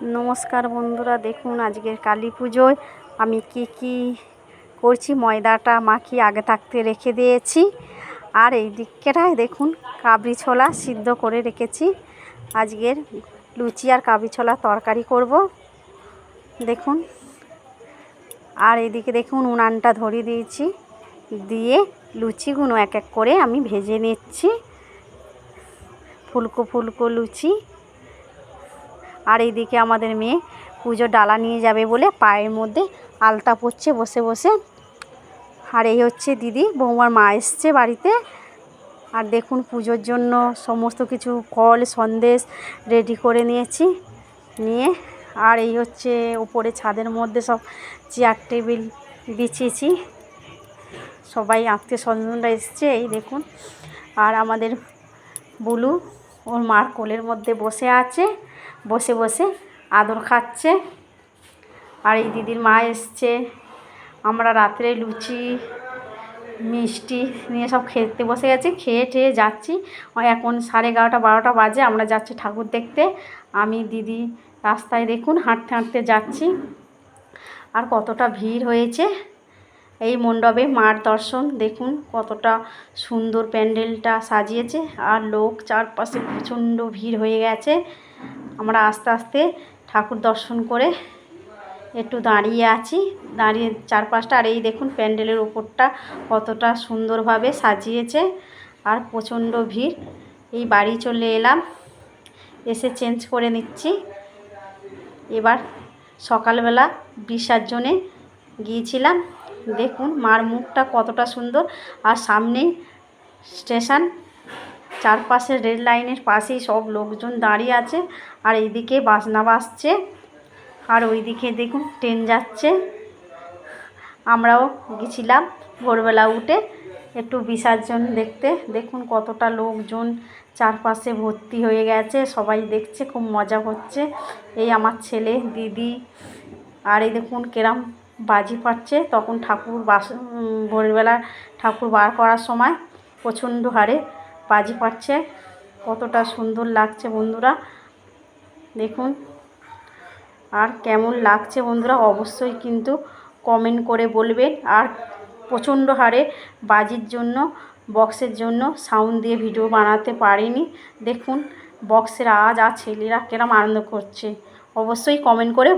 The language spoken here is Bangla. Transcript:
নমস্কার বন্ধুরা, দেখুন আজকের কালী পুজোয় আমি কি করছি। ময়দাটা মাখিয়ে আগে থাকতে রেখে দিয়েছি। আর এই দিকটায় দেখুন কাবলি ছোলা সিদ্ধ করে রেখেছি। আজকের লুচি আর কাবলি ছোলা তরকারি করব দেখুন। আর এইদিকে দেখুন উনানটা ধরিয়ে দিয়েছি, দিয়ে লুচিগুলো এক এক করে আমি ভেজে নিচ্ছি, ফুলকো ফুলকো লুচি। আর এইদিকে আমাদের মেয়ে পুজোর ডালা নিয়ে যাবে বলে পায়ের মধ্যে আলতা পরছে বসে বসে। আর এই হচ্ছে দিদি বৌমার মা এসছে বাড়িতে। আর দেখুন পুজোর জন্য সমস্ত কিছু ফল সন্দেশ রেডি করে নিয়েছি নিয়ে। আর এই হচ্ছে উপরে ছাদের মধ্যে সব চেয়ার টেবিল বিছিয়েছি, সবাই আত্মীয় স্বজনরা এসছে এই দেখুন। আর আমাদের বুলু ওর মার কোলের মধ্যে বসে আছে, বসে বসে আদর খাচ্ছে। আর এই দিদির মা এসছে। আমরা রাত্রে লুচি মিষ্টি নিয়ে সব খেতে বসে গেছি, খেয়ে টেয়ে যাচ্ছি। এখন 11:30 12টা বাজে, আমরা যাচ্ছি ঠাকুর দেখতে। আমি দিদি রাস্তায় দেখুন হাঁটতে হাঁটতে যাচ্ছি। আর কতটা ভিড় হয়েছে এই মণ্ডপে, মার দর্শন দেখুন কতটা সুন্দর প্যান্ডেলটা সাজিয়েছে। আর লোক চারপাশে প্রচণ্ড ভিড় হয়ে গেছে। আমরা আস্তে আস্তে ঠাকুর দর্শন করে একটু দাঁড়িয়ে আছি, দাঁড়িয়ে চারপাশটা। আর এই দেখুন প্যান্ডেলের উপরটা কতটা সুন্দরভাবে সাজিয়েছে। আর প্রচণ্ড ভিড়। এই বাড়ি চলে এলাম, এসে চেঞ্জ করে নিচ্ছি। এবার সকালবেলা বিসর্জনে গিয়েছিলাম, দেখুন মার মুখটা কতটা সুন্দর। আর সামনেই স্টেশন, চারপাশে রেল লাইনের পাশেই সব লোকজন দাঁড়িয়ে আছে। আর এইদিকে বাজনা বাজছে, আর ওইদিকে দেখুন ট্রেন যাচ্ছে। আমরাও গেছিলাম ভোরবেলা উঠে একটু বিসর্জন দেখতে। দেখুন কতটা লোকজন চারপাশে ভর্তি হয়ে গেছে, সবাই দেখছে, খুব মজা হচ্ছে। এই আমার ছেলে দিদি। আর এই দেখুন কেরম বাজি ফাটছে। তখন ঠাকুর ভোরবেলা ঠাকুর বার করার সময় প্রচণ্ড হারে বাজি ফাটছে, কতটা সুন্দর লাগছে বন্ধুরা দেখুন। আর কেমন লাগছে বন্ধুরা অবশ্যই কিন্তু কমেন্ট করে বলবেন। আর প্রচণ্ড হারে বাজির জন্য, বক্সের জন্য সাউন্ড দিয়ে ভিডিও বানাতে পারিনি। দেখুন বক্সের আওয়াজ আর ছেলেরা কেরম আনন্দ করছে, অবশ্যই কমেন্ট করে